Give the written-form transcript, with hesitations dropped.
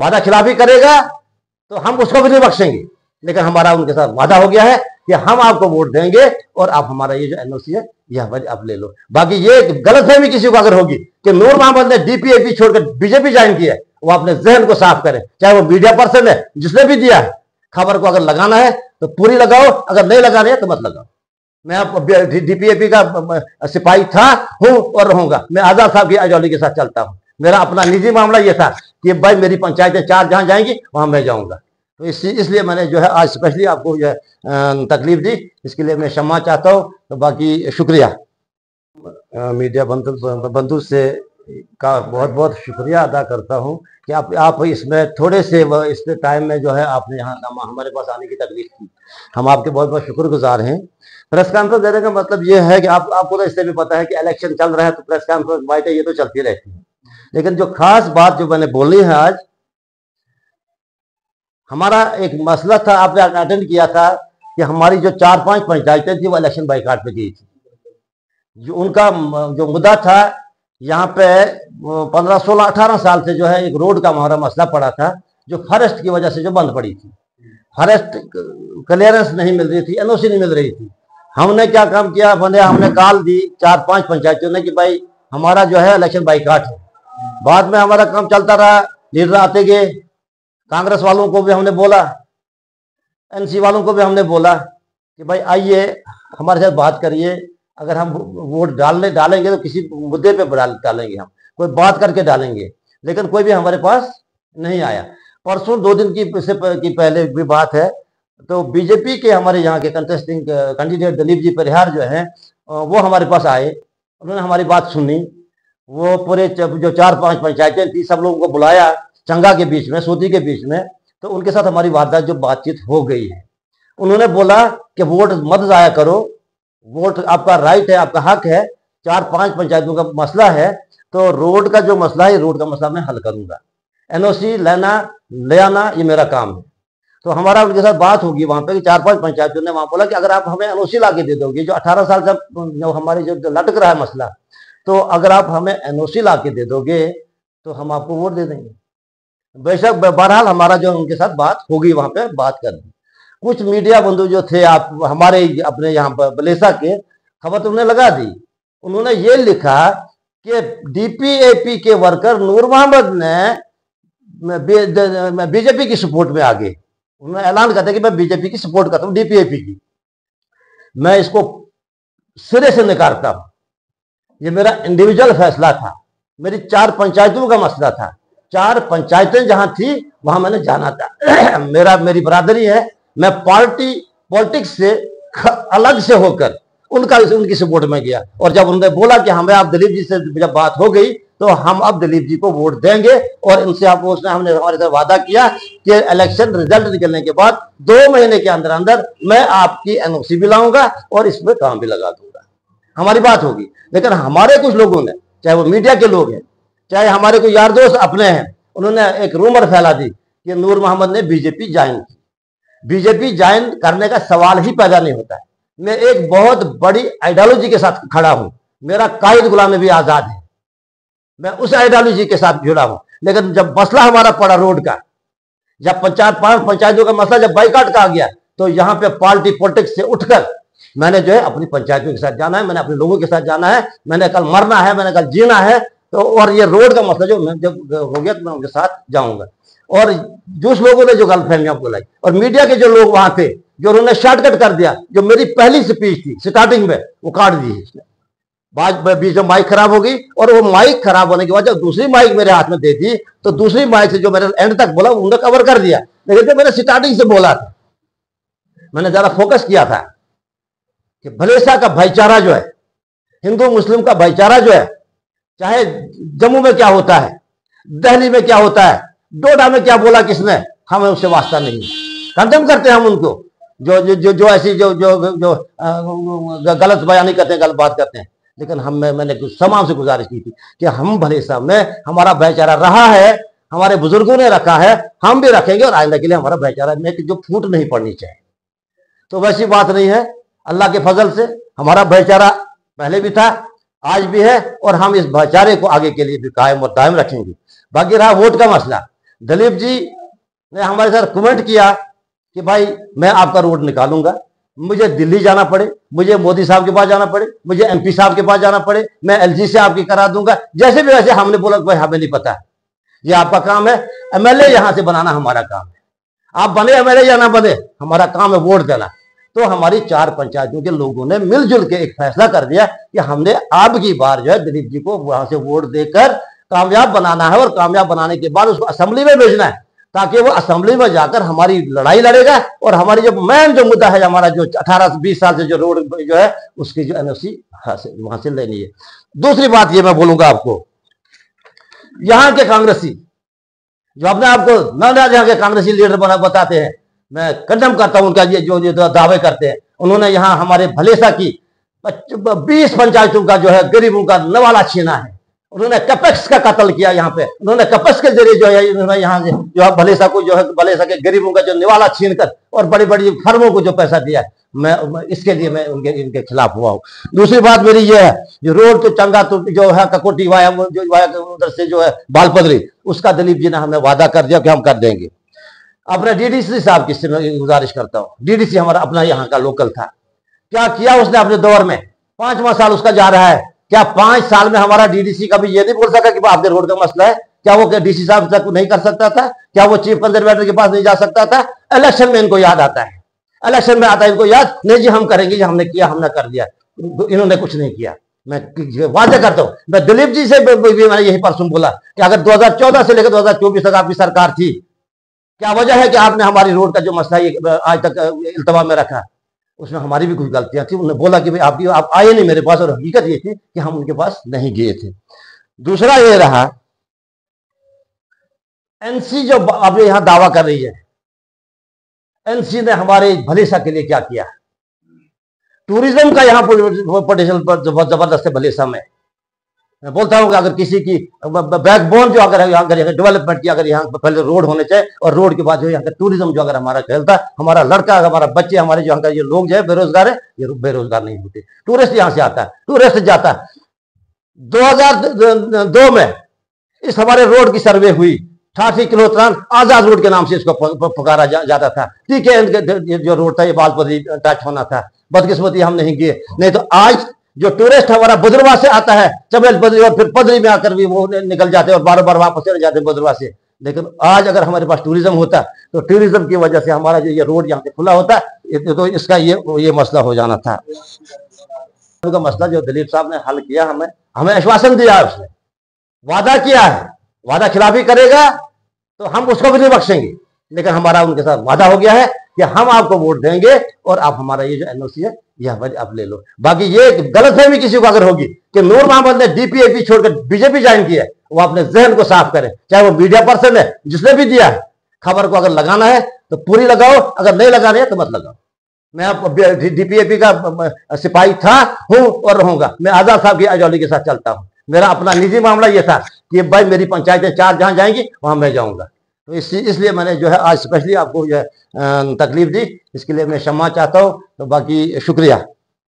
वादा खिलाफी करेगा तो हम उसको भी नहीं बख्शेंगे, लेकिन हमारा उनके साथ वादा हो गया है कि हम आपको वोट देंगे और आप हमारा ये जो एनओसी है ये हमारी आप ले लो। बाकी ये गलतफहमी किसी को अगर होगी कि नूर मोहम्मद ने डीपीएपी छोड़कर बीजेपी ज्वाइन किया है, वो अपने जहन को साफ करे, चाहे वो मीडिया पर्सन है जिसने भी दिया है खबर को, अगर लगाना है तो पूरी लगाओ, अगर नहीं लगाना है तो मत लगाओ। मैं डीपीएपी का सिपाही था, हूं और रहूंगा। मैं आजाद साहब की आइडियोलॉजी के साथ चलता हूं। मेरा अपना निजी मामला यह था कि भाई मेरी पंचायतें 4 जहां जाएंगी वहां मैं जाऊंगा। तो इसलिए मैंने जो है आज स्पेशली आपको जो है तकलीफ दी, इसके लिए मैं क्षमा चाहता हूँ। तो बाकी शुक्रिया मीडिया बंधु से का बहुत बहुत शुक्रिया अदा करता हूँ कि आप इसमें थोड़े से इस टाइम में जो है आपने यहाँ हमारे पास आने की तकलीफ की। हम आपके बहुत बहुत शुक्रगुजार हैं। प्रेस कॉन्फ्रेंस देने का मतलब ये है कि आपको तो इससे भी पता है कि इलेक्शन चल रहा है तो प्रेस कॉन्फ्रेंस बातें ये तो चलती रहती है, लेकिन जो खास बात जो मैंने बोली है आज, हमारा एक मसला था, आपने अटेंड किया था कि हमारी जो 4-5 पंचायतें थी वो इलेक्शन बाइकाट पे गई थी। जो उनका जो मुद्दा था, यहाँ पे 15, 16, 18 साल से जो है एक रोड का हमारा मसला पड़ा था जो फॉरेस्ट की वजह से जो बंद पड़ी थी। फॉरेस्ट क्लियरेंस नहीं मिल रही थी, एनओसी नहीं मिल रही थी। हमने क्या काम किया, हमने कॉल दी 4-5 पंचायतों ने कि भाई हमारा जो है इलेक्शन बाइकाट है। बाद में हमारा काम चलता रहा, लीडर आते गए, कांग्रेस वालों को भी हमने बोला, एनसी वालों को भी हमने बोला कि भाई आइए हमारे साथ बात करिए, अगर हम वोट डालेंगे तो किसी मुद्दे पे डालेंगे, हम कोई बात करके डालेंगे, लेकिन कोई भी हमारे पास नहीं आया। परसों 2 दिन की पहले भी बात है, तो बीजेपी के हमारे यहाँ के कंटेस्टिंग कैंडिडेट दिलीप जी परिहार जो हैं वो हमारे पास आए, उन्होंने हमारी बात सुनी। वो पूरे जो 4-5 पंचायतें थी सब लोगों को बुलाया, चंगा के बीच में, सोती के बीच में, तो उनके साथ हमारी बातचीत हो गई है। उन्होंने बोला कि वोट मत जाया करो, वोट आपका राइट है, आपका हक है, 4-5 पंचायतों का मसला है, तो रोड का जो मसला है रोड का मसला मैं हल करूंगा, एनओसी लेना ले आना ये मेरा काम है। तो हमारा उनके साथ बात होगी वहां पे, 4-5 पंचायतों ने वहां बोला कि अगर आप हमें एनओसी ला के दे दोगे, जो 18 साल से जो हमारे जो लटक रहा है मसला, तो अगर आप हमें एनओसी ला के दे दोगे तो हम आपको वोट दे देंगे। बेशक बहरहाल हमारा जो उनके साथ बात होगी, वहां पे बात कर दी। कुछ मीडिया बंधु जो थे आप हमारे अपने यहाँ पर बलेसा के, खबर तुमने लगा दी, उन्होंने ये लिखा कि डीपीएपी के वर्कर नूर मोहम्मद ने बीजेपी की सपोर्ट में आ गए। उन्होंने ऐलान करते कि मैं बीजेपी की सपोर्ट करता हूँ, डीपीएपी की। मैं इसको सिरे से नकारता हूं। ये मेरा इंडिविजुअल फैसला था, मेरी 4 पंचायतों का मसला था, 4 पंचायतें जहां थी वहां मैंने जाना था। मेरी बरादरी है, मैं पॉलिटिक्स से अलग से होकर उनकी सपोर्ट में गया। और जब उन्होंने बोला कि हमें आप दिलीप जी से जब बात हो गई तो हम अब दिलीप जी को वोट देंगे, और इनसे हमने हमारे साथ वादा किया कि इलेक्शन रिजल्ट निकलने के बाद 2 महीने के अंदर अंदर मैं आपकी एनओसी भी लाऊंगा और इसमें काम भी लगा दूंगा। हमारी बात होगी। लेकिन हमारे कुछ लोगों ने, चाहे वो मीडिया के लोग हैं, चाहे हमारे कोई यार दोस्त अपने हैं, उन्होंने एक रूमर फैला दी कि नूर मोहम्मद ने बीजेपी ज्वाइन की। बीजेपी ज्वाइन करने का सवाल ही पैदा नहीं होता है। मैं एक बहुत बड़ी आइडियोलॉजी के साथ खड़ा हूं, मेरा कायद गुलाम नबी आजाद है, मैं उस आइडियोलॉजी के साथ जुड़ा हूं। लेकिन जब मसला हमारा पड़ा रोड का, जब 5 पंचायतों का मसला जब बाइकाट का आ गया, तो यहां पे पार्टी पॉलिटिक्स से उठकर मैंने जो है अपनी पंचायतों के साथ जाना है, मैंने अपने लोगों के साथ जाना है, मैंने कल मरना है, मैंने कल जीना है। तो और ये रोड का मसला जो जब हो गया तो मैं उनके साथ जाऊंगा। और जिस लोगों ने जो गलतफहमियां बोलाई, और मीडिया के जो लोग वहां थे, जो उन्होंने शॉर्टकट कर दिया, जो मेरी पहली स्पीच थी स्टार्टिंग में, वो काट दी है इसने। बाद बीच में माइक खराब हो गई, और वो माइक खराब होने के बाद जब दूसरी माइक मेरे हाथ में दे दी, तो दूसरी माइक से जो मैंने एंड तक बोला उन्होंने कवर कर दिया। लेकिन जब मैंने स्टार्टिंग से बोला था, मैंने ज्यादा फोकस किया था कि भलेसा का भाईचारा जो है, हिंदू मुस्लिम का भाईचारा जो है, चाहे जम्मू में क्या होता है, दिल्ली में क्या होता है, डोडा में क्या बोला किसने, हमें उससे वास्ता नहीं है। कंडेम करते हैं हम उनको जो ऐसी जो गलत बयानी करते हैं, गलत बात करते हैं। लेकिन मैंने तमाम से गुजारिश की थी कि हम भलेसा में हमारा भाईचारा रहा है, हमारे बुजुर्गों ने रखा है, हम भी रखेंगे, और आइंदा के लिए हमारा भाईचारा में जो फूट नहीं पड़नी चाहिए। तो वैसी बात नहीं है। अल्लाह के फजल से हमारा भाईचारा पहले भी था, आज भी है, और हम इस भाईचारे को आगे के लिए भी कायम और दायम रखेंगे। बाकी रहा वोट का मसला, दिलीप जी ने हमारे साथ कमेंट किया कि भाई मैं आपका रोड निकालूंगा, मुझे दिल्ली जाना पड़े, मुझे मोदी साहब के पास जाना पड़े, मुझे एमपी साहब के पास जाना पड़े, मैं एलजी से आपकी करा दूंगा, जैसे भी वैसे। हमने बोला भाई हमें नहीं पता, ये आपका काम है, एमएलए यहां से बनाना हमारा काम है, आप बने एमएलए या ना बने, हमारा काम है वोट देना। तो हमारी 4 पंचायतों के लोगों ने मिलजुल के एक फैसला कर दिया कि हमने अब की बार जो है दिलीप जी को वहां से वोट देकर कामयाब बनाना है, और कामयाब बनाने के बाद उसको असेंबली में भेजना है, ताकि वो असेंबली में जाकर हमारी लड़ाई लड़ेगा, और हमारी जो मेन जो मुद्दा है हमारा जो 18 से 20 साल से जो रोड जो है उसकी जो एनओसी वहां से लेनी है। दूसरी बात ये मैं बोलूंगा आपको, यहाँ के कांग्रेसी जो अपने आपको न यहाँ के कांग्रेसी लीडर बताते हैं, मैं कंडम करता हूं उनका ये जो दावे करते हैं। उन्होंने यहाँ हमारे भलेसा की 20 पंचायतों का जो है गरीबों का नवाला छीना है, उन्होंने कपेक्स का कत्ल किया यहाँ पे, उन्होंने कपेक्स के जरिए जो है उन्होंने यहाँ से जो है भलेसा को जो है भलेसा के गरीबों का जो निवाला छीन कर और बड़ी बड़ी फर्मों को जो पैसा दिया है, मैं इसके लिए मैं इनके खिलाफ हुआ हूँ। दूसरी बात मेरी ये है, जो रोड तो चंगा तो जो है ककोटी वाया जो वाया उधर से जो है बालपदरी, उसका दिलीप जी ने हमें वादा कर दिया कि हम कर देंगे। अपने डीडीसी साहब की मैं गुजारिश करता हूँ, डीडीसी हमारा अपना यहाँ का लोकल था, क्या किया उसने अपने दौर में, 5वां साल उसका जा रहा है, क्या 5 साल में हमारा डीडीसी कभी ये नहीं बोल सका कि आपके रोड का मसला है? क्या वो डीसी साहब तक नहीं कर सकता था? क्या वो चीफ कंजर्वेटर के पास नहीं जा सकता था? इलेक्शन में इनको याद आता है, इलेक्शन में आता है इनको याद, नहीं जी हम करेंगे, हमने किया, हमने कर दिया। इन्होंने कुछ नहीं किया। मैं वादे करता हूं, मैं दिलीप जी से भी मैंने यही परसों बोला कि अगर 2014 से लेकर 2024 तक आपकी सरकार थी, क्या वजह है कि आपने हमारी रोड का जो मसला आज तक इल्तवा में रखा? उसमें हमारी भी कुछ गलतियां थी। उन्होंने बोला कि भाई आप आए नहीं मेरे पास, और हकीकत ये थी कि हम उनके पास नहीं गए थे। दूसरा ये रहा, एनसी जो अब यहां दावा कर रही है, एनसी ने हमारे भलेसा के लिए क्या किया? टूरिज्म का यहाँ पोटेंशियल पर जबरदस्त है भलेसा में। मैं बोलता हूँ कि अगर किसी की बैकबोन जो अगर डेवलपमेंट की, अगर यहाँ पहले रोड होने चाहिए, और रोड के बाद जो यहाँ का टूरिज्म जो अगर हमारा खेलता, हमारा लड़का, हमारा बच्चे, हमारे जो यहाँ का ये लोग जो है बेरोजगार है, ये बेरोजगार नहीं होते। टूरिस्ट यहाँ से आता है, टूरिस्ट जाता है। 2002 में इस हमारे रोड की सर्वे हुई, 88 किलोमीटर आजाद रोड के नाम से इसको पुकारा जाता था। ठीक है, जो रोड था ये बालपदरी टच होना था, बदकिस्मती हम नहीं गए, नहीं तो आज जो टूरिस्ट हमारा बुजुर्वा से आता है, चमेल बद्री और फिर पदरी में आकर भी वो निकल जाते हैं और बार बार वापस चले जाते हैं बुजुर्वा से। लेकिन आज अगर हमारे पास टूरिज्म होता तो टूरिज्म की वजह से हमारा जो ये रोड यहाँ से खुला होता, तो इसका ये मसला हो जाना था। का मसला जो दिलीप साहब ने हल किया, हमें आश्वासन दिया है, उसने वादा किया है, वादा खिलाफी करेगा तो हम उसको भी नहीं बख्शेंगे। लेकिन हमारा उनके साथ वादा हो गया है कि हम आपको वोट देंगे और आप हमारा ये जो एनओसी है ये हमारी आप ले लो। बाकी ये गलतफहमी किसी को अगर होगी कि नूर मोहम्मद ने डीपीएपी छोड़कर बीजेपी ज्वाइन किया है, वो अपने जहन को साफ करे। चाहे वो मीडिया पर्सन है जिसने भी दिया है, खबर को अगर लगाना है तो पूरी लगाओ, अगर नहीं लगानी है तो मत लगाओ। मैं डीपीएपी का सिपाही था, हूं और रहूंगा। मैं आजाद साहब की आइडियोलॉजी के साथ चलता हूं। मेरा अपना निजी मामला ये था कि भाई मेरी पंचायतें 4 जहां जाएंगी वहां मैं जाऊंगा। तो इसलिए मैंने जो है आज स्पेशली आपको जो है तकलीफ दी, इसके लिए मैं क्षमा चाहता हूँ। तो बाकी शुक्रिया।